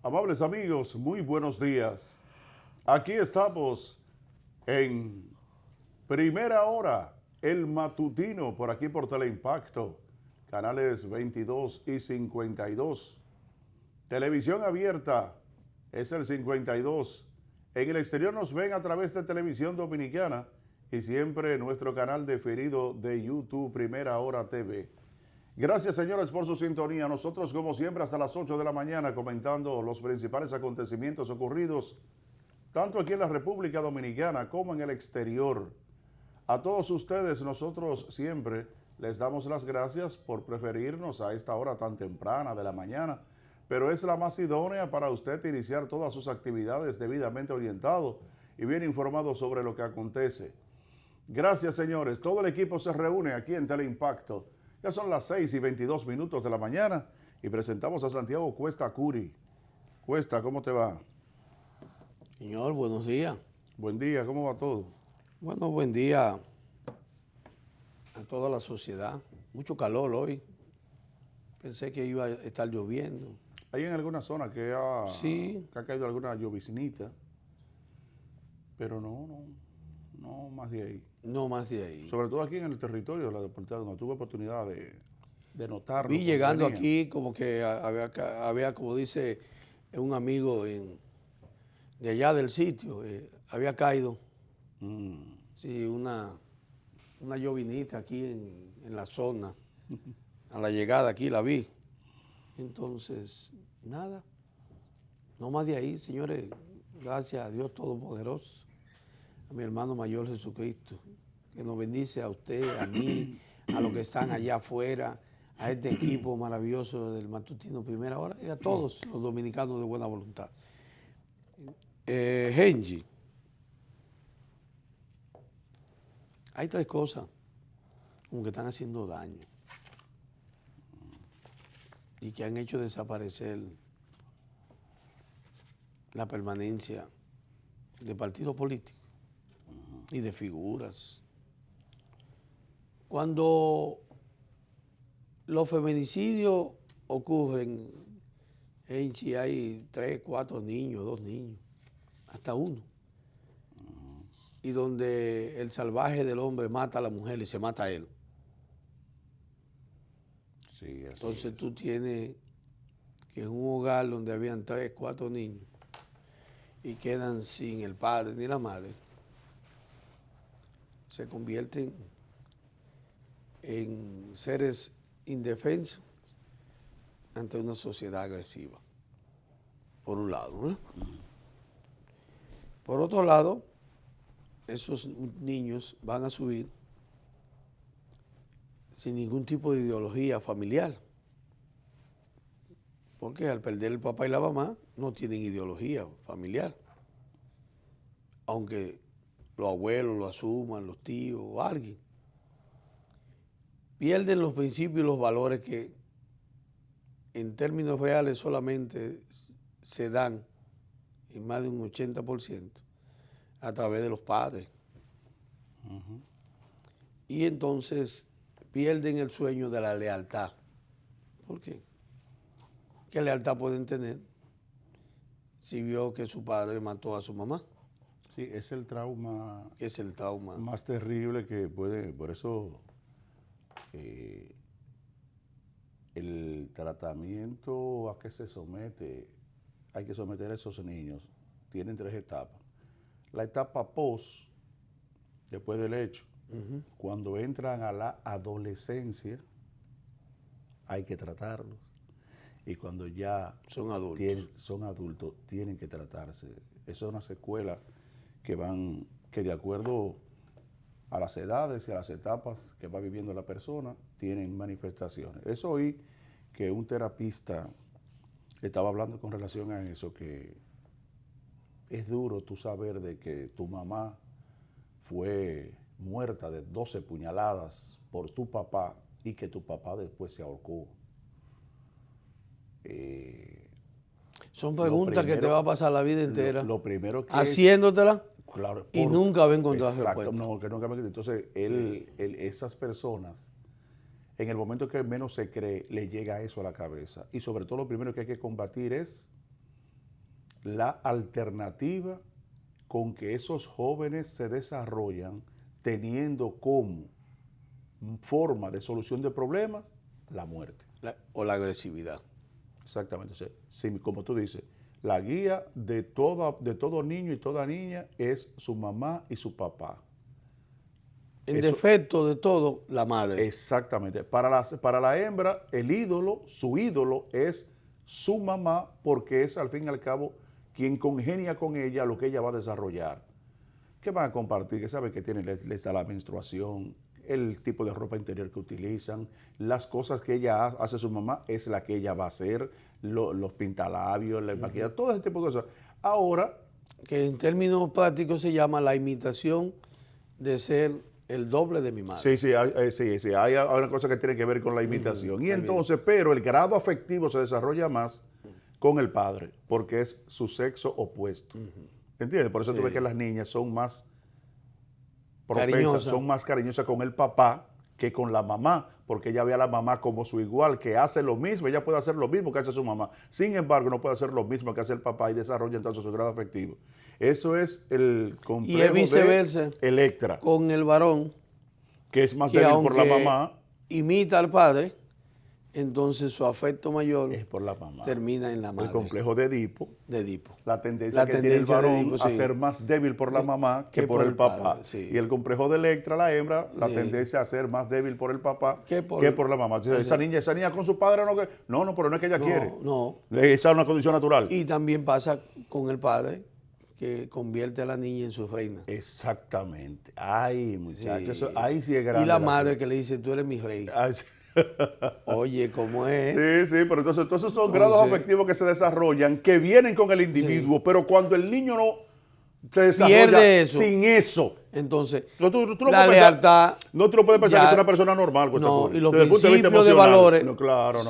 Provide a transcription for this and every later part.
Amables amigos, muy buenos días. Aquí estamos en Primera Hora, el matutino, por aquí por Teleimpacto, canales 22 y 52. Televisión abierta es el 52. En el exterior nos ven a través de Televisión Dominicana y siempre en nuestro canal definido de YouTube, Primera Hora TV. Gracias, señores, por su sintonía. Nosotros, como siempre, hasta las 8 de la mañana comentando los principales acontecimientos ocurridos tanto aquí en la República Dominicana como en el exterior. A todos ustedes, nosotros siempre les damos las gracias por preferirnos a esta hora tan temprana de la mañana, pero es la más idónea para usted iniciar todas sus actividades debidamente orientado y bien informado sobre lo que acontece. Gracias, señores. Todo el equipo se reúne aquí en Teleimpacto. Ya son las 6:22 de la mañana y presentamos a Santiago Cuesta Curi. Cuesta, ¿cómo te va? Señor, buenos días. Buen día, ¿cómo va todo? Bueno, buen día a toda la sociedad. Mucho calor hoy. Pensé que iba a estar lloviendo. Hay en alguna zona que Sí. ha caído alguna lloviznita, pero no más de ahí. No más de ahí. Sobre todo aquí en el territorio de la Deportiva, donde tuve oportunidad de notarlo. Vi llegando aquí como que había, como dice un amigo de allá del sitio, había caído. Sí, una llovinita aquí en la zona. A la llegada aquí la vi. Entonces, nada. No más de ahí, señores. Gracias a Dios Todopoderoso, a mi hermano mayor Jesucristo, que nos bendice a usted, a mí, a los que están allá afuera, a este equipo maravilloso del matutino Primera Hora y a todos los dominicanos de buena voluntad. Genji, hay tres cosas como que están haciendo daño y que han hecho desaparecer la permanencia de partidos políticos y de figuras. Cuando los feminicidios ocurren, en Chi hay 3, 4 niños, 2 niños, hasta uno. Y donde el salvaje del hombre mata a la mujer y se mata a él. Sí, Entonces tú tienes que en un hogar donde habían 3, 4 niños y quedan sin el padre ni la madre, se convierten en seres indefensos ante una sociedad agresiva, por un lado, ¿verdad? Por otro lado, esos niños van a subir sin ningún tipo de ideología familiar, porque al perder el papá y la mamá no tienen ideología familiar, aunque los abuelos lo asuman, los tíos o alguien. Pierden los principios y los valores que en términos reales solamente se dan en más de un 80% a través de los padres. Y entonces pierden el sueño de la lealtad. ¿Por qué? ¿Qué lealtad pueden tener si vio que su padre mató a su mamá? Sí, es el trauma. Es el trauma más terrible que puede, por eso el tratamiento a que se somete, hay que someter a esos niños, tienen 3 etapas. La etapa post, después del hecho, cuando entran a la adolescencia, hay que tratarlos. Y cuando ya son adultos. son adultos, tienen que tratarse. Eso es una secuela que de acuerdo a las edades y a las etapas que va viviendo la persona, tienen manifestaciones. Eso oí que un terapista estaba hablando con relación a eso, que es duro tú saber de que tu mamá fue muerta de 12 puñaladas por tu papá y que tu papá después se ahorcó. Son preguntas que te va a pasar la vida entera. Lo primero que haciéndotela, claro, y nunca va a encontrar exacto, respuesta. no, que nunca va a encontrar. Entonces, esas personas, en el momento que menos se cree, le llega eso a la cabeza. Y sobre todo lo primero que hay que combatir es la alternativa con que esos jóvenes se desarrollan teniendo como forma de solución de problemas la muerte. O la agresividad. Exactamente. O sea, sí, como tú dices, la guía de todo niño y toda niña es su mamá y su papá. En defecto de todo, la madre. Exactamente. Para la hembra, su ídolo es su mamá, porque es al fin y al cabo quien congenia con ella lo que ella va a desarrollar. ¿Qué van a compartir? Que sabe que les da la menstruación, el tipo de ropa interior que utilizan, las cosas que ella hace su mamá es la que ella va a hacer, los pintalabios, el maquillaje, todo ese tipo de cosas. Ahora, que en términos prácticos se llama la imitación de ser el doble de mi madre. sí, hay una cosa que tiene que ver con la imitación. Y entonces, pero el grado afectivo se desarrolla más con el padre, porque es su sexo opuesto. ¿Entiendes? Por eso tú ves que las niñas son más propensas, son más cariñosas con el papá que con la mamá, porque ella ve a la mamá como su igual, que hace lo mismo, ella puede hacer lo mismo que hace su mamá. Sin embargo, no puede hacer lo mismo que hace el papá y desarrolla entonces su grado afectivo. Eso es el complejo y es viceversa de Electra. Con el varón, que es más débil por la mamá. Imita al padre, entonces su afecto mayor es por la mamá. Termina en la madre. El complejo de Edipo. La tendencia que tiene el varón Edipo, sí, a ser más débil por la mamá que por el papá. Padre, sí. Y el complejo de Electra, la hembra, la tendencia a ser más débil por el papá que por la mamá. Entonces, esa niña con su padre no, pero no es que ella quiere. No. Esa es una condición natural. Y también pasa con el padre, que convierte a la niña en su reina. Exactamente. Ay, muchachos, sí. Ahí sí es grande. Y la madre que le dice, tú eres mi rey. Ay, sí. Oye, ¿cómo es? Sí, pero entonces son grados afectivos que se desarrollan, que vienen con el individuo, sí, pero cuando el niño no se desarrolla sin eso. Entonces, tú la lealtad... No te lo puedes pensar que es una persona normal. No, y los principios de valores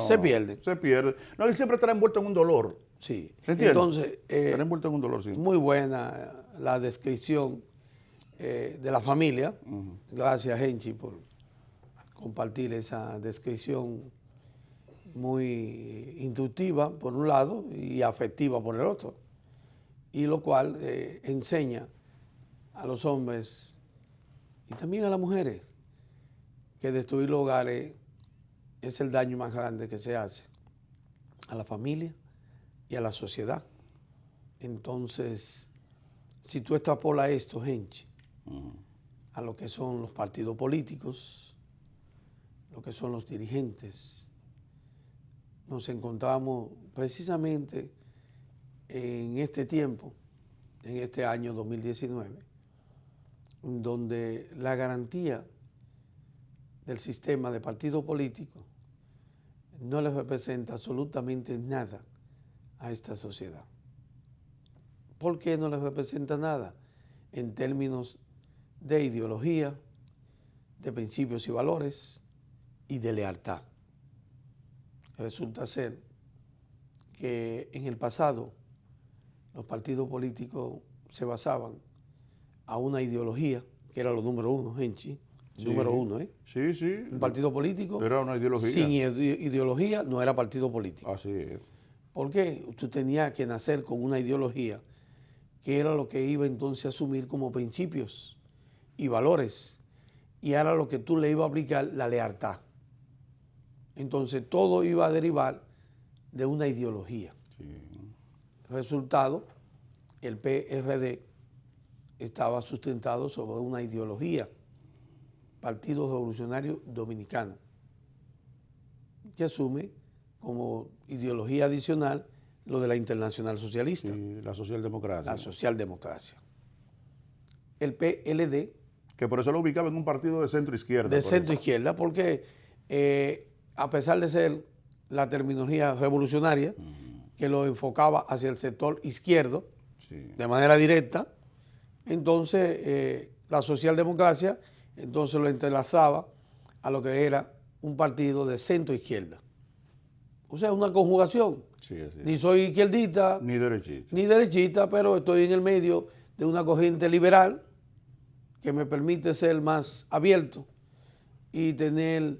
se pierden. Se pierden. No, él siempre estará envuelto en un dolor. Sí. ¿Entiendes? Entonces, estará envuelto en un dolor, sí. Muy buena la descripción de la familia. Gracias, Henchi, por compartir esa descripción muy intuitiva por un lado y afectiva por el otro, y lo cual enseña a los hombres y también a las mujeres que destruir los hogares es el daño más grande que se hace a la familia y a la sociedad. Entonces, si tú extrapolas esto, Henchi, a lo que son los partidos políticos, lo que son los dirigentes, nos encontramos precisamente en este tiempo, en este año 2019, donde la garantía del sistema de partido político no les representa absolutamente nada a esta sociedad. ¿Por qué no les representa nada? En términos de ideología, de principios y valores y de lealtad. Resulta ser que en el pasado los partidos políticos se basaban a una ideología, que era lo número uno, Henchi, número uno, ¿eh? Sí, sí. Un partido político era una ideología. Sin ideología no era partido político. Así es. ¿Por qué? Tú tenías que nacer con una ideología que era lo que iba entonces a asumir como principios y valores, y era lo que tú le ibas a aplicar la lealtad. Entonces todo iba a derivar de una ideología. Sí. Resultado, el PRD estaba sustentado sobre una ideología, Partido Revolucionario Dominicano, que asume como ideología adicional lo de la Internacional Socialista. Sí, la socialdemocracia. La socialdemocracia. El PLD. Que por eso lo ubicaba en un partido de centro-izquierda. De centro-izquierda, porque a pesar de ser la terminología revolucionaria, que lo enfocaba hacia el sector izquierdo, sí, de manera directa, entonces la socialdemocracia entonces lo entrelazaba a lo que era un partido de centro-izquierda. O sea, una conjugación. Sí, ni soy izquierdista, ni derechista, pero estoy en el medio de una corriente liberal que me permite ser más abierto y tener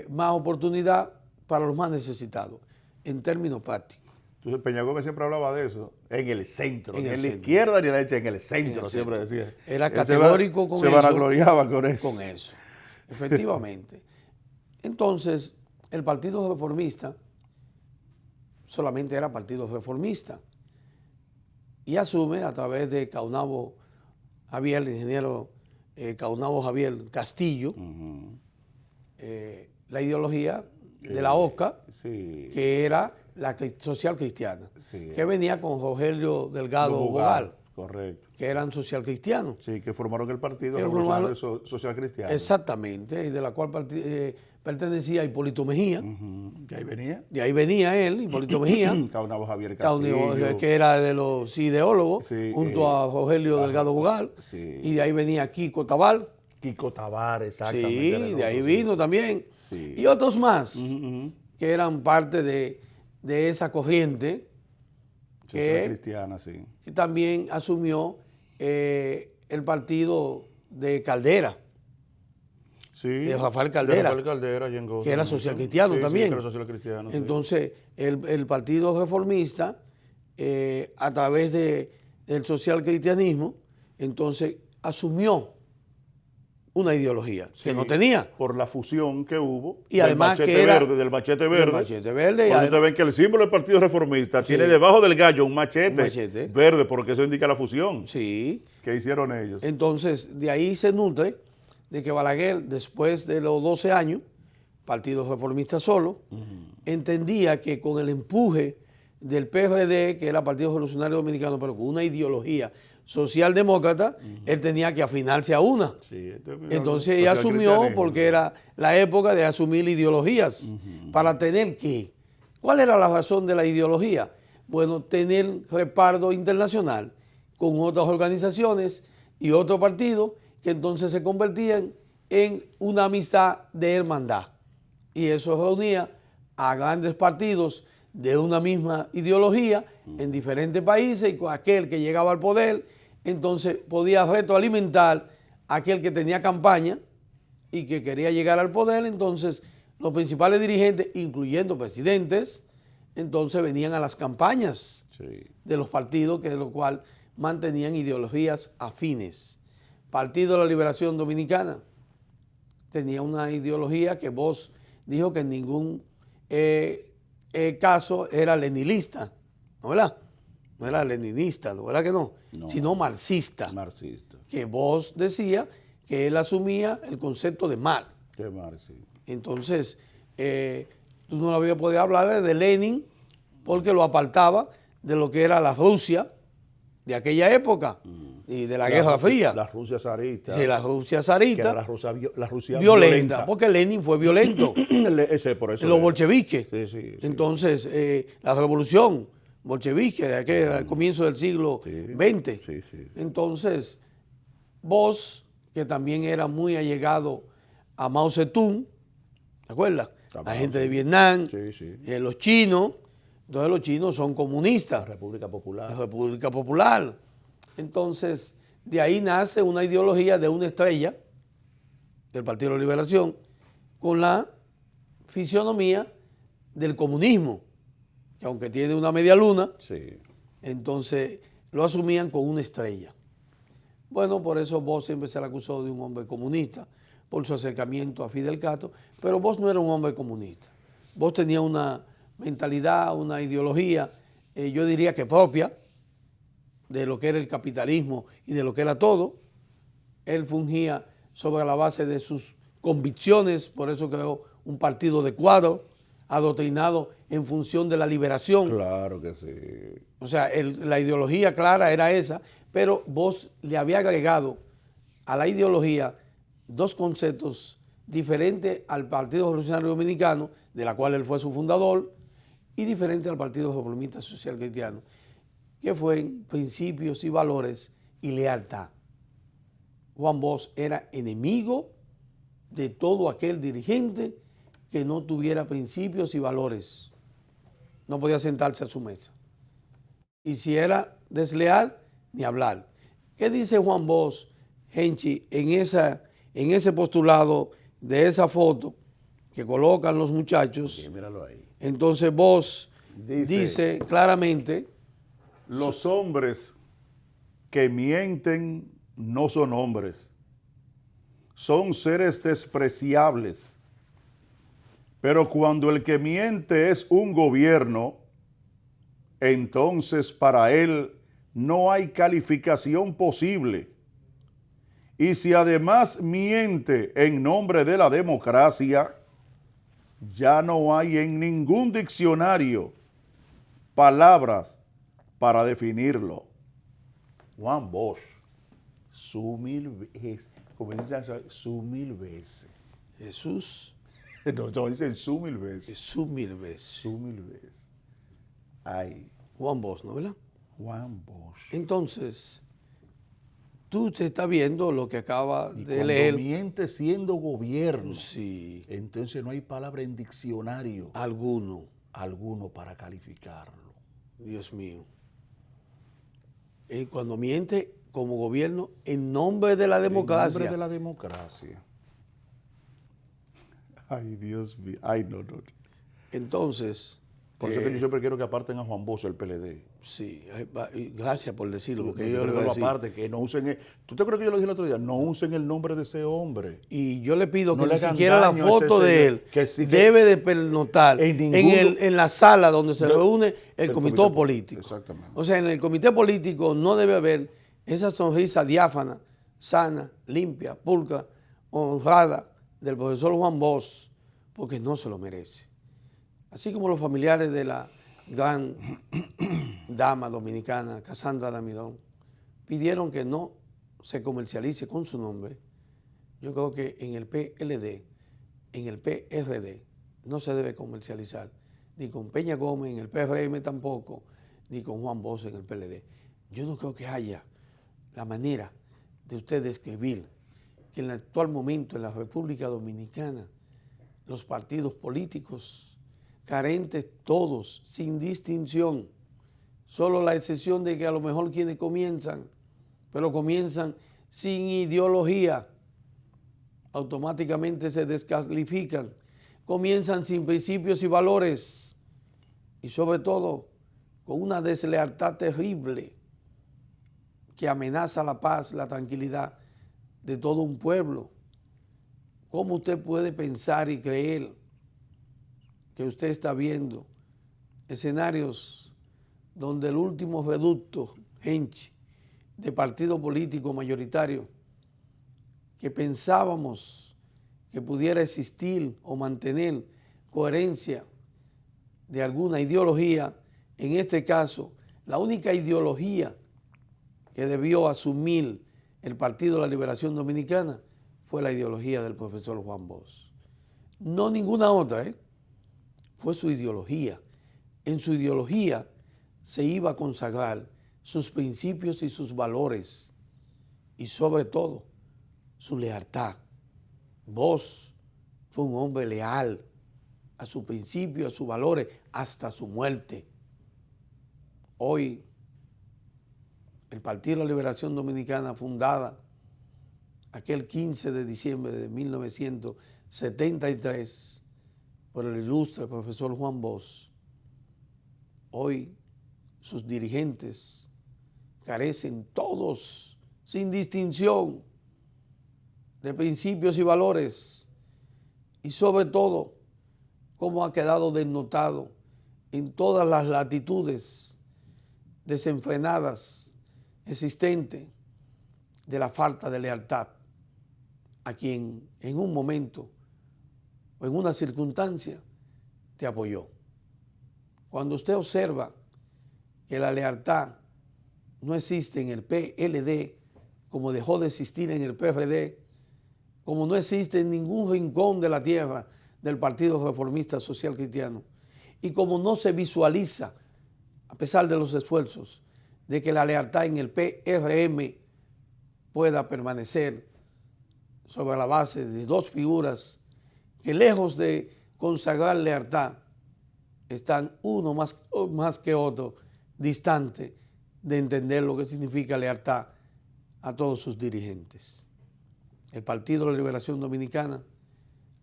más oportunidad para los más necesitados, en términos prácticos. Entonces Peña Gómez siempre hablaba de eso, en el centro, En ni el en la centro. izquierda ni en la derecha, en el centro, En el siempre centro. decía. Era Él categórico con se eso. vanagloriaba con eso. Con eso, efectivamente. Entonces, el Partido Reformista solamente era Partido Reformista y asume a través de Caunabo Javier, el ingeniero Caunabo Javier Castillo, la ideología de la OCA, Sí. que era la social cristiana, Sí. que venía con Rogelio Delgado Los Bogal, correcto. que eran social cristianos. Sí, que formaron el Partido Que Revolucionario formaron- Social Cristiano. Exactamente, y de la cual pertenecía Hipólito Mejía. Que ahí venía. De ahí venía él, Hipólito Mejía, Caunabo Javier Castillo. Caunabo, que era de los ideólogos, Sí, junto a Rogelio Delgado Bogal. sí. Y de ahí venía Kiko Tabal. Kiko Tabar, exactamente. Sí, era el de ahí otro, vino también. Sí. Y otros más Ujú. que eran parte de esa corriente Social que, cristiana, sí. que también asumió el partido de Caldera, Sí. de Rafael Caldera, De Rafael Caldera, allá en Goza, que era ¿no? social cristiano Sí, también. Sí, que era social cristiano. sí. Entonces, el Partido Reformista, a través del social cristianismo, entonces asumió una ideología que Sí, no tenía. Por la fusión que hubo. Y además que era del machete verde. El machete verde. y Por eso además- ustedes ven que el símbolo del Partido Reformista tiene debajo del gallo un machete, machete. verde, porque eso indica la fusión sí. que hicieron ellos. Entonces, de ahí se nutre de que Balaguer, después de los 12 años, Partido Reformista solo, entendía que con el empuje del PRD, que era Partido Revolucionario Dominicano, pero con una ideología socialdemócrata, él tenía que afinarse a una. Sí, Entonces ella asumió, porque era la época de asumir ideologías, para tener ¿qué? ¿Cuál era la razón de la ideología? Bueno, tener respaldo internacional con otras organizaciones y otros partidos que entonces se convertían en una amistad de hermandad. Y eso reunía a grandes partidos de una misma ideología en diferentes países, y con aquel que llegaba al poder, entonces podía retroalimentar a aquel que tenía campaña y que quería llegar al poder. Entonces los principales dirigentes, incluyendo presidentes, entonces venían a las campañas Sí. de los partidos, que de lo cual mantenían ideologías afines. Partido de la Liberación Dominicana tenía una ideología que Bosch dijo que en ningún caso era leninista, ¿no verdad? No era leninista, ¿no verdad que no? No. Sino marxista, Marxista. que Bosch decía que él asumía el concepto de mal. Qué marxista. Entonces, tú no habías podido hablar de Lenin porque lo apartaba de lo que era la Rusia de aquella época y de la Guerra Fría. La Rusia zarista. Sí, la Rusia Que zarista, era la Rusia violenta, porque Lenin fue violento. Por eso. Los bolcheviques. Sí, sí, sí. Entonces, la revolución bolchevique de aquel al comienzo del siglo XX. Sí, sí. Entonces, Bosch, que también era muy allegado a Mao Zedong, ¿te acuerdas? La gente de Vietnam, Sí, sí. los chinos. Entonces los chinos son comunistas. La República Popular. La República Popular. Entonces, de ahí nace una ideología de una estrella del Partido de la Liberación con la fisionomía del comunismo, que aunque tiene una media luna, Sí. entonces lo asumían con una estrella. Bueno, por eso Bosch siempre se le acusó de un hombre comunista, por su acercamiento a Fidel Castro, pero Bosch no era un hombre comunista. Bosch tenía una mentalidad, una ideología, yo diría que propia, de lo que era el capitalismo y de lo que era todo. Él fungía sobre la base de sus convicciones, por eso creó un partido de cuadro, adoctrinado en función de la liberación. Claro que sí. O sea, la ideología clara era esa, pero Bosch le había agregado a la ideología dos conceptos diferentes al Partido Revolucionario Dominicano, de la cual él fue su fundador, y diferentes al Partido Reformista Social Cristiano, que fueron principios y valores y lealtad. Juan Bosch era enemigo de todo aquel dirigente que no tuviera principios y valores. No podía sentarse a su mesa. Y si era desleal, ni hablar. ¿Qué dice Juan Bosch, Henchi, en ese postulado de esa foto que colocan los muchachos? Sí, míralo ahí. Entonces Bosch dice claramente, los hombres que mienten no son hombres, son seres despreciables. Pero cuando el que miente es un gobierno, entonces para él no hay calificación posible. Y si además miente en nombre de la democracia, ya no hay en ningún diccionario palabras para definirlo. Juan Bosch, su mil veces, Jesús No, dicen su mil veces. es su mil veces. Su mil veces. Ay, Juan Bosch, ¿no, verdad? Juan Bosch. Entonces, tú te estás viendo lo que acaba Y de cuando leer. miente siendo gobierno, Sí, entonces no hay palabra en diccionario alguno, para calificarlo. Dios mío. Y cuando miente como gobierno en nombre de la democracia. En nombre de la democracia. Ay, Dios mío. Ay, no. Entonces, Por eso que yo siempre quiero que aparten a Juan Bosch el PLD. sí, y gracias por decirlo, porque Yo yo le voy a creo decir. aparte, que no usen ¿Tú te crees que yo lo dije el otro día? No usen el nombre de ese hombre. Y yo le pido No que le ni hagan siquiera la daño a ese foto de señor, él que sí que debe de pernotar en la sala donde se reúne el comité político. Exactamente. O sea, en el comité político no debe haber esa sonrisa diáfana, sana, limpia, pulcra, honrada del profesor Juan Bosch, porque no se lo merece. Así como los familiares de la gran dama dominicana, Casandra Damidón, pidieron que no se comercialice con su nombre. Yo creo que en el PLD, en el PRD, no se debe comercializar, ni con Peña Gómez en el PRM tampoco, ni con Juan Bosch en el PLD. Yo no creo que haya la manera de usted describir que en el actual momento en la República Dominicana los partidos políticos, carentes todos, sin distinción, solo la excepción de que a lo mejor quienes comienzan, pero comienzan sin ideología, automáticamente se descalifican, comienzan sin principios y valores y sobre todo con una deslealtad terrible que amenaza la paz, la tranquilidad de todo un pueblo. ¿Cómo usted puede pensar y creer que usted está viendo escenarios donde el último reducto, Genchi, de partido político mayoritario, que pensábamos que pudiera existir o mantener coherencia de alguna ideología, en este caso, la única ideología que debió asumir el Partido de la Liberación Dominicana fue la ideología del profesor Juan Bosch. No ninguna otra, fue su ideología. En su ideología se iba a consagrar sus principios y sus valores y sobre todo su lealtad. Bosch fue un hombre leal a sus principios, a sus valores, hasta su muerte. Hoy, el Partido de la Liberación Dominicana, fundada aquel 15 de diciembre de 1973 por el ilustre profesor Juan Bosch, hoy sus dirigentes carecen todos, sin distinción, de principios y valores y sobre todo, cómo ha quedado dennotado en todas las latitudes desenfrenadas existentes de la falta de lealtad a quien en un momento o en una circunstancia te apoyó. Cuando usted observa que la lealtad no existe en el PLD, como dejó de existir en el PRD, como no existe en ningún rincón de la tierra del Partido Reformista Social Cristiano, y como no se visualiza, a pesar de los esfuerzos, de que la lealtad en el PRM pueda permanecer sobre la base de dos figuras que, lejos de consagrar lealtad, están uno más que otro distante de entender lo que significa lealtad a todos sus dirigentes. El Partido de la Liberación Dominicana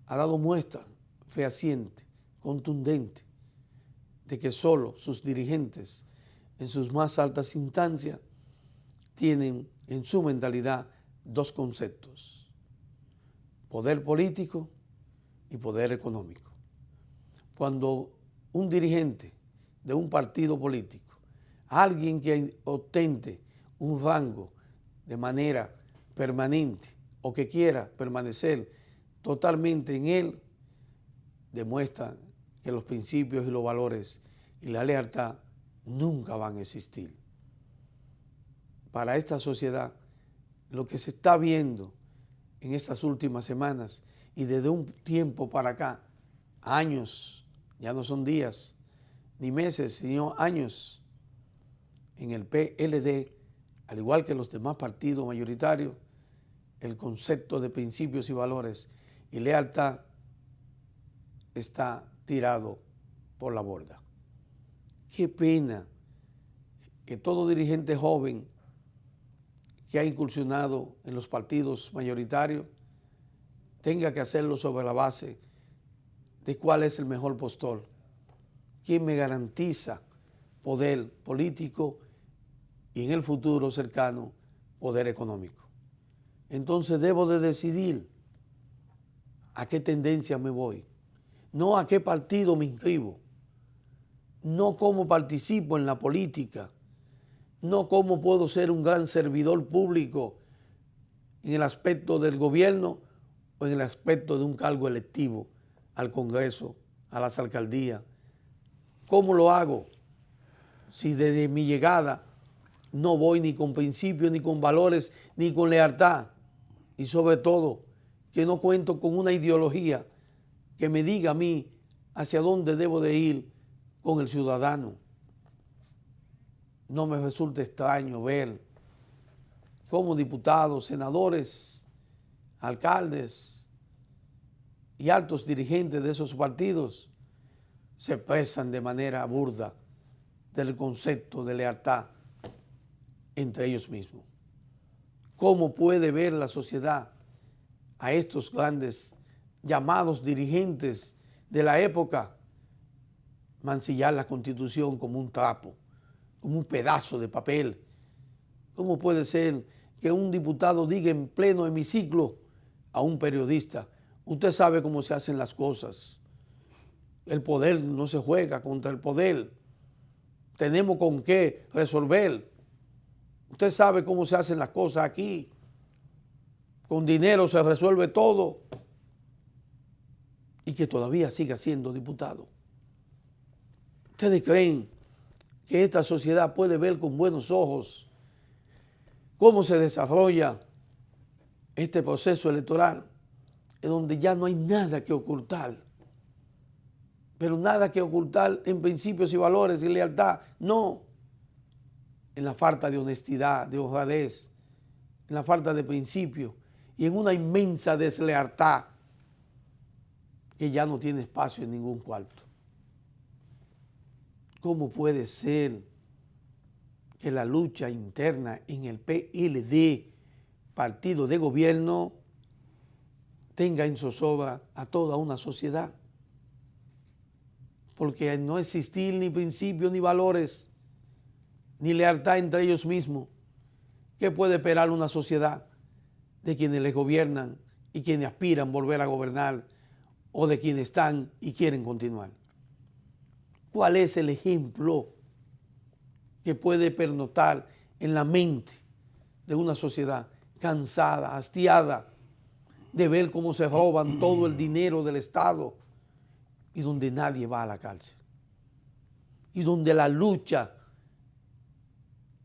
ha dado muestra fehaciente, contundente, de que solo sus dirigentes en sus más altas instancias tienen en su mentalidad dos conceptos: poder político y poder económico. Cuando un dirigente de un partido político, alguien que ostente un rango de manera permanente o que quiera permanecer totalmente en él, demuestra que los principios y los valores y la lealtad nunca van a existir. Para esta sociedad, lo que se está viendo en estas últimas semanas y desde un tiempo para acá, años, ya no son días ni meses, sino años, en el PLD, al igual que los demás partidos mayoritarios, el concepto de principios y valores y lealtad está tirado por la borda. Qué pena que todo dirigente joven que ha incursionado en los partidos mayoritarios tenga que hacerlo sobre la base de cuál es el mejor postor, quién me garantiza poder político y en el futuro cercano poder económico. Entonces debo de decidir a qué tendencia me voy, no a qué partido me inscribo, no cómo participo en la política, no cómo puedo ser un gran servidor público en el aspecto del gobierno o en el aspecto de un cargo electivo al Congreso, a las alcaldías. ¿Cómo lo hago si desde mi llegada no voy ni con principios, ni con valores, ni con lealtad? Y sobre todo, que no cuento con una ideología que me diga a mí hacia dónde debo de ir con el ciudadano. No me resulta extraño ver cómo diputados, senadores, alcaldes y altos dirigentes de esos partidos se expresan de manera burda del concepto de lealtad entre ellos mismos. ¿Cómo puede ver la sociedad a estos grandes llamados dirigentes de la época mancillar la Constitución como un trapo, como un pedazo de papel? ¿Cómo puede ser que un diputado diga en pleno hemiciclo a un periodista: usted sabe cómo se hacen las cosas, el poder no se juega contra el poder, tenemos con qué resolver, usted sabe cómo se hacen las cosas aquí, con dinero se resuelve todo, y que todavía siga siendo diputado? ¿Ustedes creen que esta sociedad puede ver con buenos ojos cómo se desarrolla este proceso electoral, en donde ya no hay nada que ocultar? Pero nada que ocultar en principios y valores y lealtad, no. En la falta de honestidad, de honradez, en la falta de principio y en una inmensa deslealtad que ya no tiene espacio en ningún cuarto. ¿Cómo puede ser que la lucha interna en el PLD, partido de gobierno, tenga en zozobra a toda una sociedad? Porque al no existir ni principios ni valores, ni lealtad entre ellos mismos, ¿qué puede esperar una sociedad de quienes les gobiernan y quienes aspiran volver a gobernar, o de quienes están y quieren continuar? ¿Cuál es el ejemplo que puede pernotar en la mente de una sociedad cansada, hastiada de ver cómo se roban todo el dinero del Estado y donde nadie va a la cárcel? Y donde la lucha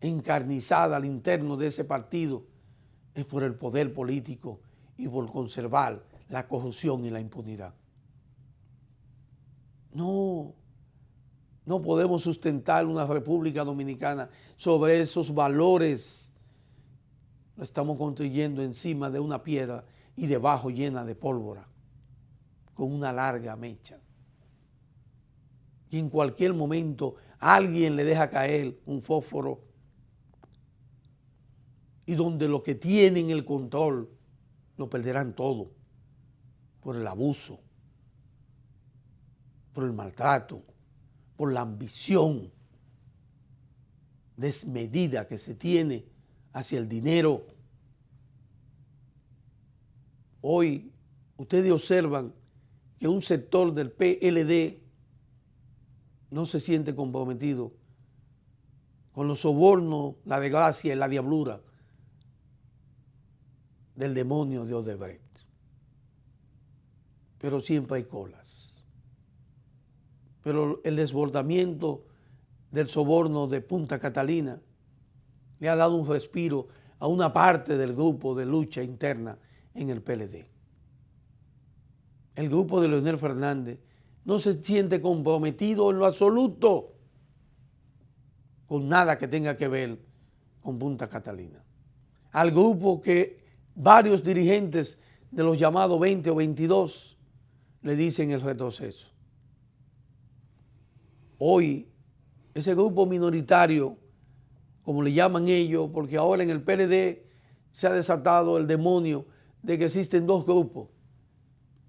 encarnizada al interno de ese partido es por el poder político y por conservar la corrupción y la impunidad. No podemos sustentar una República Dominicana sobre esos valores. Lo estamos construyendo encima de una piedra y debajo llena de pólvora, con una larga mecha. Y en cualquier momento alguien le deja caer un fósforo, y donde los que tienen el control lo perderán todo por el abuso, por el maltrato, por la ambición desmedida que se tiene hacia el dinero. Hoy ustedes observan que un sector del PLD no se siente comprometido con los sobornos, la desgracia y la diablura del demonio de Odebrecht. Pero siempre hay colas. Pero el desbordamiento del soborno de Punta Catalina le ha dado un respiro a una parte del grupo de lucha interna en el PLD. El grupo de Leonel Fernández no se siente comprometido en lo absoluto con nada que tenga que ver con Punta Catalina. Al grupo que varios dirigentes de los llamados 20 o 22 le dicen el retroceso. Hoy, ese grupo minoritario, como le llaman ellos, porque ahora en el PLD se ha desatado el demonio de que existen dos grupos.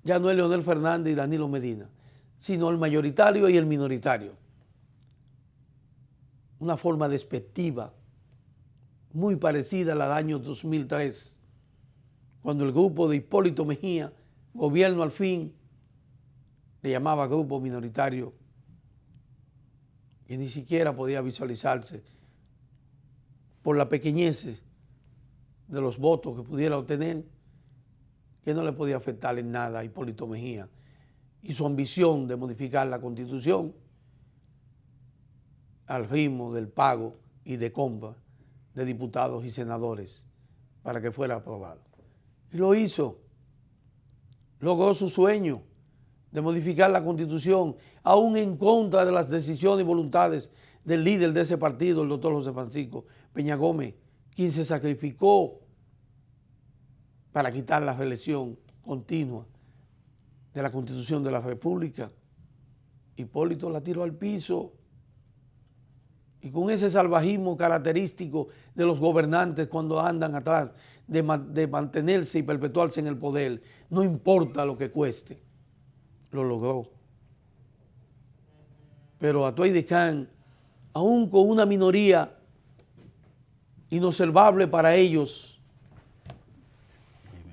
Ya no es Leonel Fernández y Danilo Medina, sino el mayoritario y el minoritario. Una forma despectiva, muy parecida a la del año 2003, cuando el grupo de Hipólito Mejía, gobierno al fin, le llamaba grupo minoritario, que ni siquiera podía visualizarse por la pequeñez de los votos que pudiera obtener, que no le podía afectar en nada a Hipólito Mejía y su ambición de modificar la Constitución al ritmo del pago y de compra de diputados y senadores para que fuera aprobado. Y lo hizo, logró su sueño de modificar la Constitución, aún en contra de las decisiones y voluntades del líder de ese partido, el doctor José Francisco Peña Gómez, quien se sacrificó para quitar la reelección continua de la Constitución de la República. Hipólito la tiró al piso. Y con ese salvajismo característico de los gobernantes cuando andan atrás de mantenerse y perpetuarse en el poder, no importa lo que cueste, lo logró. Pero Atuay de Can, aún con una minoría inobservable para ellos,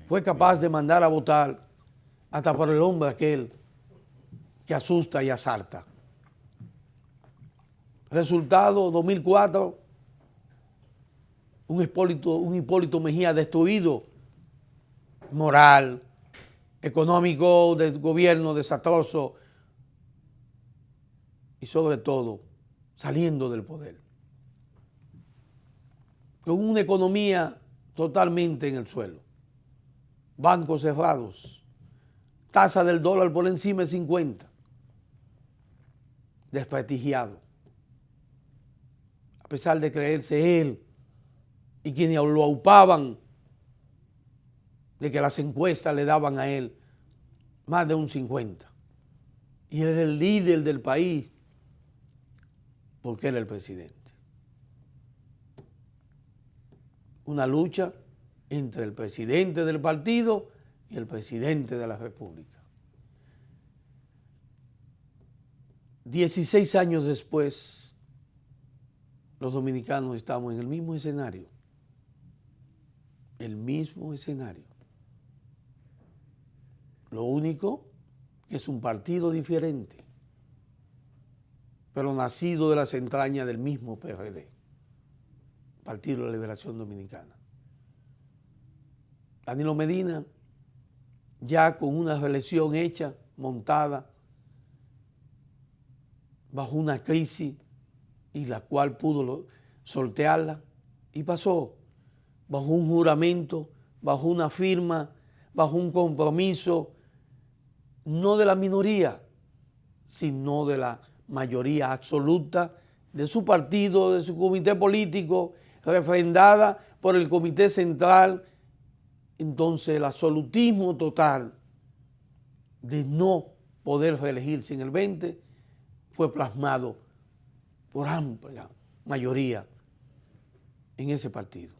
fue capaz de mandar a votar hasta por el hombre aquel que asusta y asalta. Resultado, 2004, un Hipólito Mejía destruido, moral, económico, de gobierno desastroso y sobre todo saliendo del poder. Con una economía totalmente en el suelo, bancos cerrados, tasa del dólar por encima de 50, desprestigiado. A pesar de creerse él y quienes lo aupaban de que las encuestas le daban a él más de un 50. Y él era el líder del país porque era el presidente. Una lucha entre el presidente del partido y el presidente de la República. 16 años después, los dominicanos estamos en el mismo escenario. El mismo escenario. Lo único que es un partido diferente, pero nacido de las entrañas del mismo PRD, Partido de la Liberación Dominicana. Danilo Medina, ya con una reelección hecha, montada, bajo una crisis y la cual pudo sortearla y pasó bajo un juramento, bajo una firma, bajo un compromiso, no de la minoría, sino de la mayoría absoluta de su partido, de su comité político, refrendada por el comité central. Entonces el absolutismo total de no poder reelegirse en el 20 fue plasmado por amplia mayoría en ese partido.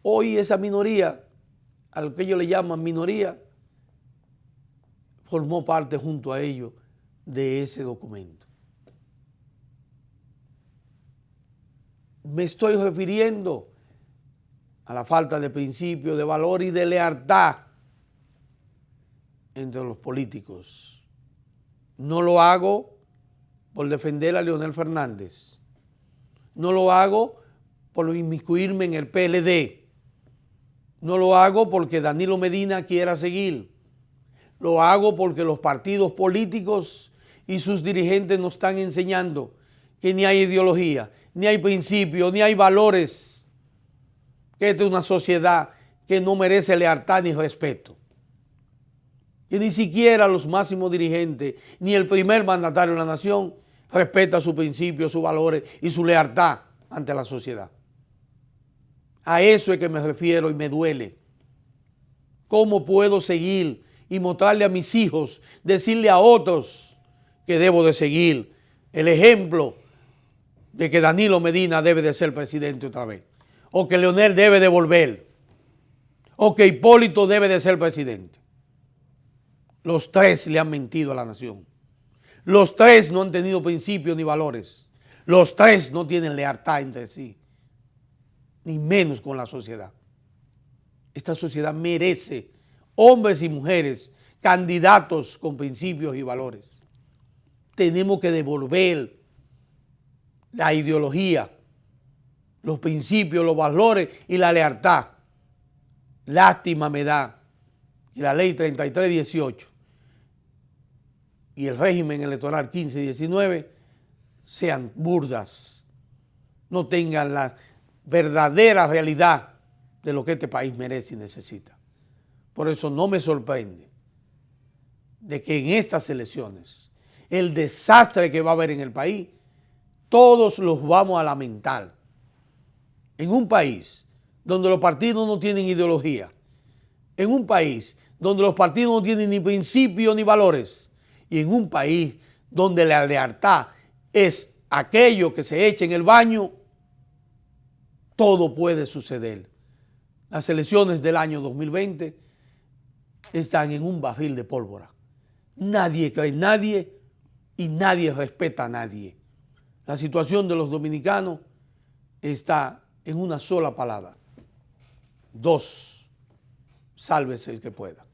Hoy esa minoría, a lo que ellos le llaman minoría, formó parte junto a ellos de ese documento. me estoy refiriendo a la falta de principio, de valor y de lealtad entre los políticos. No lo hago por defender a Leonel Fernández. No lo hago por inmiscuirme en el PLD. No lo hago porque Danilo Medina quiera seguir. Lo hago porque los partidos políticos y sus dirigentes nos están enseñando que ni hay ideología, ni hay principios, ni hay valores. Que esta es una sociedad que no merece lealtad ni respeto. Que ni siquiera los máximos dirigentes, ni el primer mandatario de la nación, respeta sus principios, sus valores y su lealtad ante la sociedad. A eso es que me refiero y me duele. ¿Cómo puedo seguir y mostrarle a mis hijos, decirle a otros que debo de seguir el ejemplo de que Danilo Medina debe de ser presidente otra vez? O que Leonel debe de volver. O que Hipólito debe de ser presidente. Los tres le han mentido a la nación. Los tres no han tenido principios ni valores. Los tres no tienen lealtad entre sí. Ni menos con la sociedad. Esta sociedad merece hombres y mujeres, candidatos con principios y valores. Tenemos que devolver la ideología, los principios, los valores y la lealtad. Lástima me da que la ley 3318 y el régimen electoral 1519 sean burdas, no tengan la verdadera realidad de lo que este país merece y necesita. Por eso no me sorprende de que en estas elecciones el desastre que va a haber en el país, todos los vamos a lamentar. En un país donde los partidos no tienen ideología, en un país donde los partidos no tienen ni principios ni valores, y en un país donde la lealtad es aquello que se echa en el baño, todo puede suceder. Las elecciones del año 2020 están en un barril de pólvora. Nadie cree en nadie y nadie respeta a nadie. La situación de los dominicanos está en una sola palabra. 2. Sálvese el que pueda.